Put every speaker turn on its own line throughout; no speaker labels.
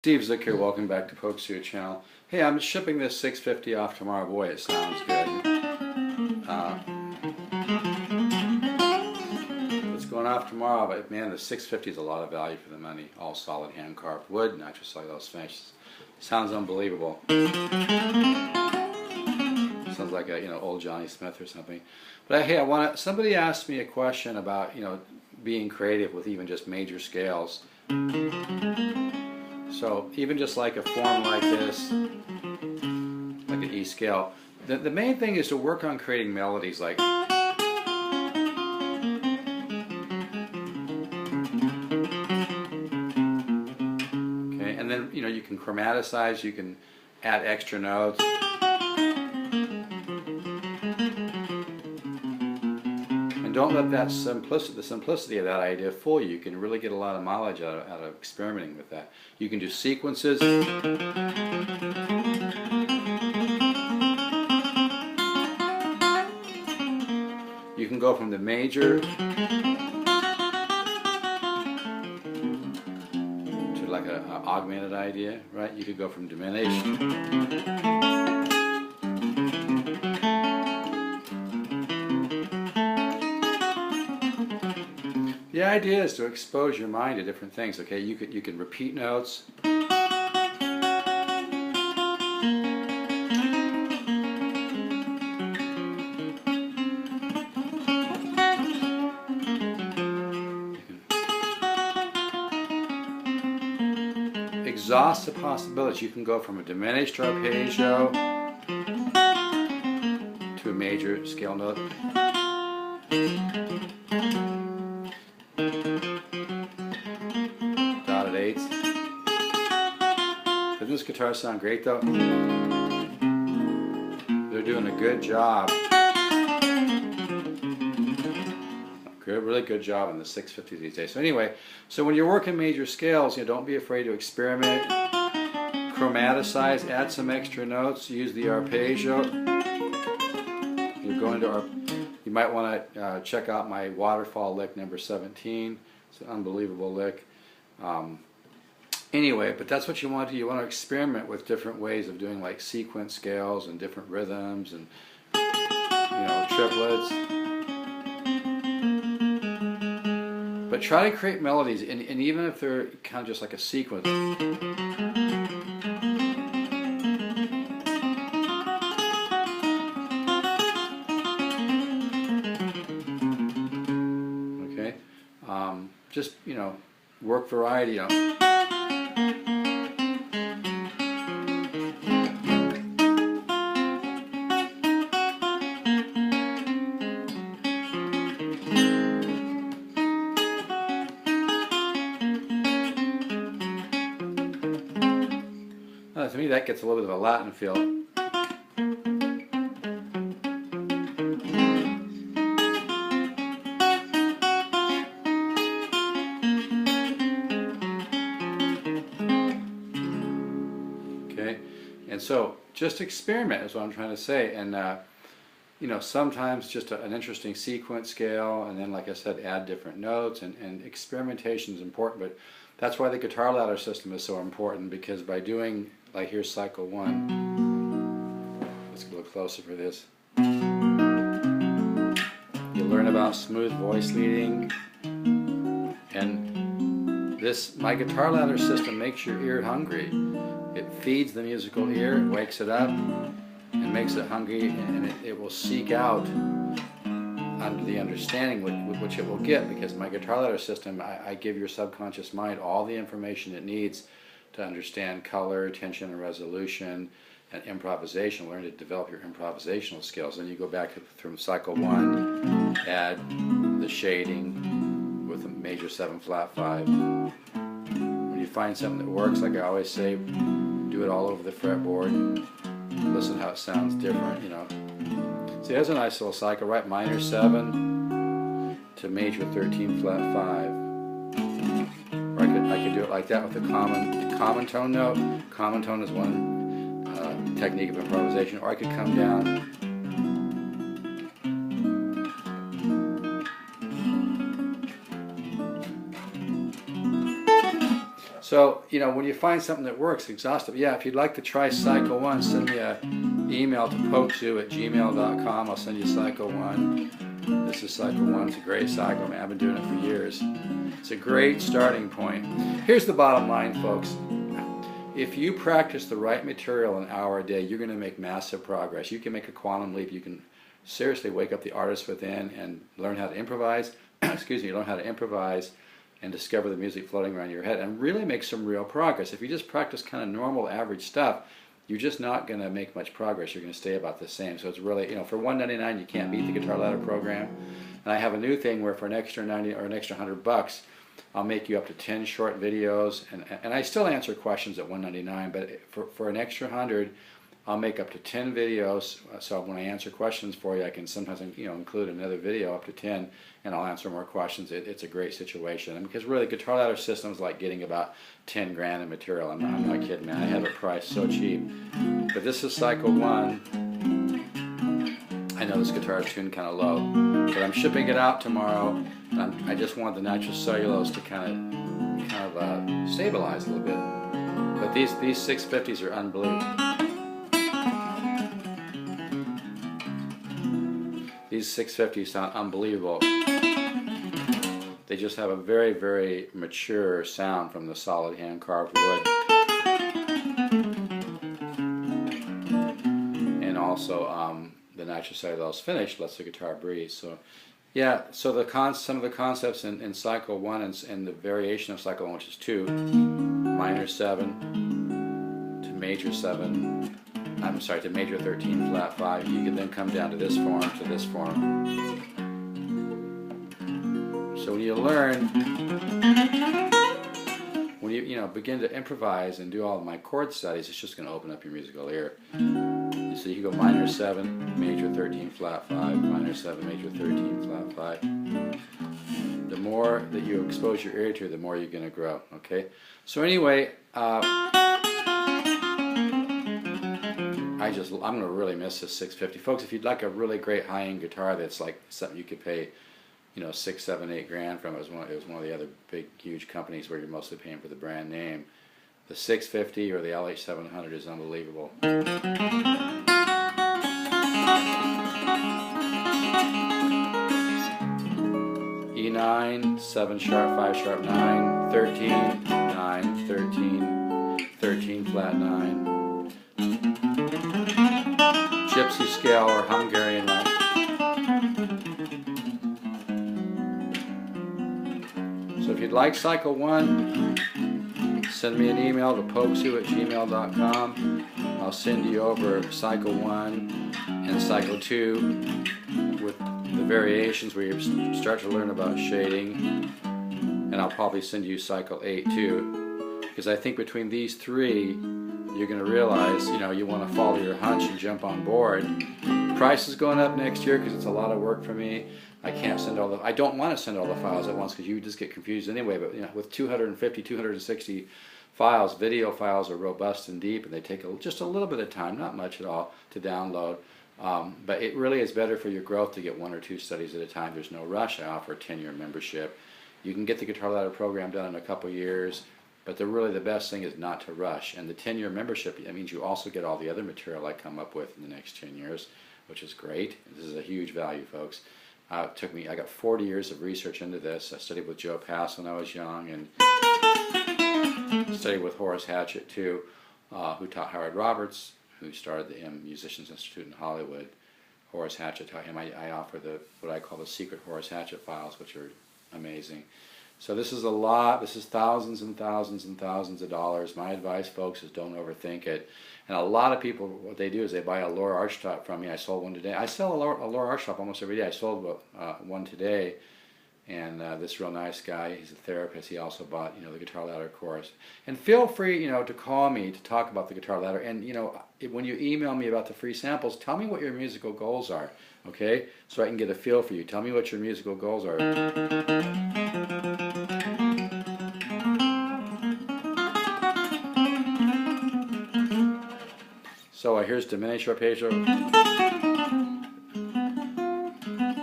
Steve Zick here, welcome back to Polkzoo channel. Hey, I'm shipping this 650 off tomorrow. Boy, it sounds good. It's going off tomorrow, but man, the 650 is a lot of value for the money. All solid hand carved wood, nitrocellulose finishes. Sounds unbelievable. Sounds like a old Johnny Smith or something. But hey, somebody asked me a question about being creative with even just major scales. So even just like a form like this, like an E scale, the main thing is to work on creating melodies like. Okay, and then you can chromaticize, you can add extra notes. And don't let that the simplicity of that idea fool you. You can really get a lot of mileage out of experimenting with that. You can do sequences. You can go from the major to like an augmented idea, right? You could go from diminished. The idea is to expose your mind to different things. Okay, you can repeat notes. Exhaust the possibilities. You can go from a diminished arpeggio to a major scale note. Dotted eighths. Doesn't this guitar sound great though? They're doing a good job. Really good job on the 650 these days. So anyway, so when you're working major scales, don't be afraid to experiment, chromaticize, add some extra notes, use the arpeggio. You might want to check out my waterfall lick number 17. It's an unbelievable lick. Anyway, but that's what you want to do. You want to experiment with different ways of doing like sequence scales and different rhythms and triplets. But try to create melodies, and even if they're kind of just like a sequence. Okay, just work variety. To me, that gets a little bit of a Latin feel. Okay, and so just experiment is what I'm trying to say, and sometimes just an interesting sequence scale, and then, like I said, add different notes, and experimentation is important. But that's why the guitar ladder system is so important, because by doing, like here's cycle 1. Let's go closer for this. You learn about smooth voice leading, and my guitar ladder system makes your ear hungry. It feeds the musical ear, it wakes it up, and makes it hungry, and it will seek out under the understanding which it will get, because my guitar ladder system, I give your subconscious mind all the information it needs to understand color, tension, and resolution, and improvisation. Learn to develop your improvisational skills. Then you go back from cycle 1, add the shading with a major 7 flat 5. When you find something that works, like I always say, do it all over the fretboard. Listen how it sounds different, See, there's a nice little cycle, right? Minor 7 to major 13 flat 5. Or I could do it like that with the common tone note. Common tone is one technique of improvisation. Or I could come down. So, you know, when you find something that works, exhaustive, yeah, if you'd like to try Cycle 1, send me an email to polkzoo@gmail.com. I'll send you Cycle 1. This is Cycle 1. It's a great cycle, man. I've been doing it for years. It's a great starting point. Here's the bottom line, folks. If you practice the right material an hour a day, you're going to make massive progress. You can make a quantum leap. You can seriously wake up the artist within and learn how to improvise. Excuse me, learn how to improvise and discover the music floating around your head and really make some real progress. If you just practice kind of normal, average stuff, you're just not going to make much progress. You're going to stay about the same. So it's really, you know, for $199 you can't beat the Guitar Ladder program. And I have a new thing where for an extra 90 or an extra $100, I'll make you up to 10 short videos, and I still answer questions at $199, but for an extra 100, I'll make up to 10 videos. So when I answer questions for you, I can sometimes, you know, include another video up to 10, and I'll answer more questions. It's a great situation, and because really Guitar Ladder system is like getting about 10 grand in material. I'm not kidding, man. I have it priced so cheap. But this is Cycle 1. I know this guitar is tuned kind of low, but I'm shipping it out tomorrow. And I just want the natural cellulose to kind of stabilize a little bit. But these 650s are unbelievable. These 650s sound unbelievable. They just have a very, very mature sound from the solid hand carved wood. And also the natural cellulose finish lets the guitar breathe. So yeah, so some of the concepts in Cycle 1 and the variation of Cycle 1, which is 2, minor 7 to major 7, I'm sorry, to major 13 flat 5, you can then come down to this form, to this form. So when you learn, when you begin to improvise and do all of my chord studies, it's just going to open up your musical ear. So you can go minor 7, major 13 flat 5, minor 7, major 13 flat 5. The more that you expose your ear to, the more you're going to grow. Okay. So anyway, I'm going to really miss this 650, folks. If you'd like a really great high-end guitar that's like something you could pay, you know, 6, 7, 8 grand from, it was one of the other big, huge companies where you're mostly paying for the brand name. The 650 or the LH 700 is unbelievable. E9, 7 sharp, 5 sharp, 9, 13, 9, 13, 13 flat 9. Gypsy scale or Hungarian line. So if you'd like Cycle 1, send me an email to polkzoo@gmail.com. I'll send you over Cycle 1 and Cycle 2 with the variations where you start to learn about shading. And I'll probably send you Cycle 8 too. Because I think between these three, you're going to realize, you know, you want to follow your hunch and jump on board. Price is going up next year because it's a lot of work for me. I don't want to send all the files at once because you just get confused anyway. But you know, with 250, 260 files, video files are robust and deep, and they take just a little bit of time, not much at all, to download. But it really is better for your growth to get 1 or 2 studies at a time. There's no rush. I offer a 10-year membership. You can get the Guitar Ladder program done in a couple years, but really the best thing is not to rush. And the 10-year membership, that means you also get all the other material I come up with in the next 10 years, which is great. This is a huge value, folks. I got 40 years of research into this. I studied with Joe Pass when I was young, and studied with Horace Hatchett too, who taught Howard Roberts, who started the Musicians Institute in Hollywood. Horace Hatchett taught him. I offer what I call the secret Horace Hatchett files, which are amazing. So this is a lot. This is thousands and thousands and thousands of dollars. My advice, folks, is don't overthink it. And a lot of people, what they do is they buy a Loar archtop from me. I sold one today. I sell a Loar archtop almost every day. I sold one today. And this real nice guy, he's a therapist. He also bought, you know, the Guitar Ladder course. And feel free, you know, to call me to talk about the Guitar Ladder. And you know, when you email me about the free samples, tell me what your musical goals are, okay? So I can get a feel for you. Tell me what your musical goals are. So here's diminished arpeggio.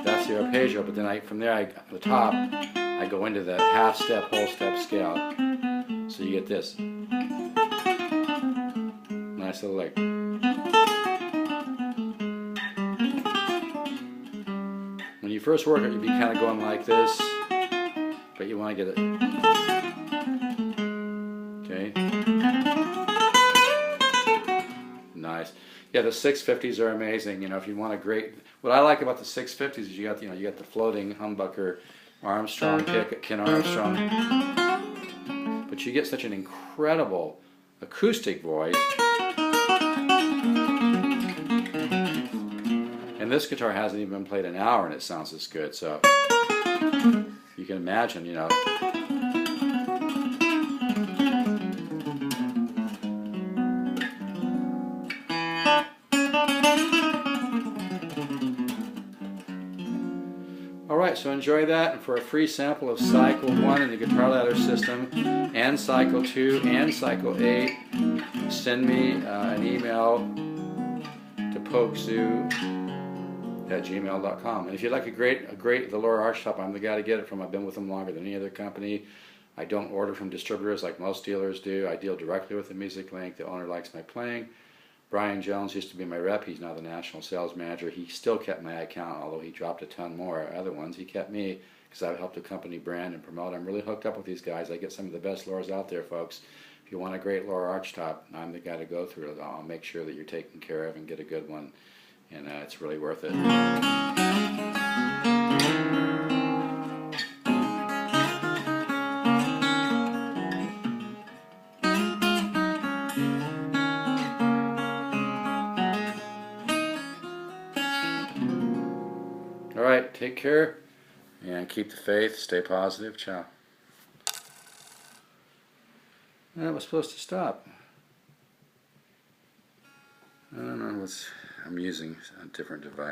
That's the arpeggio, but then from there, at the top, I go into the half step, whole step scale. So you get this. Nice little lick. When you first work it, you'd be kind of going like this, but you want to get it. Okay. Nice. Yeah, the 650s are amazing. You know, if you want a great, what I like about the 650s is you got the floating humbucker Armstrong kick, Ken Armstrong, but you get such an incredible acoustic voice. And this guitar hasn't even been played an hour and it sounds this good, so you can imagine, you know. Alright, so enjoy that, and for a free sample of Cycle 1 in the Guitar Ladder system, and Cycle 2, and Cycle 8, send me an email to Polkzoo@gmail.com. And if you'd like the Loar Archtop, I'm the guy to get it from. I've been with them longer than any other company. I don't order from distributors like most dealers do. I deal directly with the Music Link. The owner likes my playing. Brian Jones used to be my rep. He's now the national sales manager. He still kept my account, although he dropped a ton more other ones. He kept me because I've helped the company brand and promote. I'm really hooked up with these guys. I get some of the best Loars out there, folks. If you want a great Loar Archtop, I'm the guy to go through. I'll make sure that you're taken care of and get a good one. And it's really worth it. Alright, take care and keep the faith, stay positive. Ciao. That was supposed to stop. I don't know, I'm using a different device.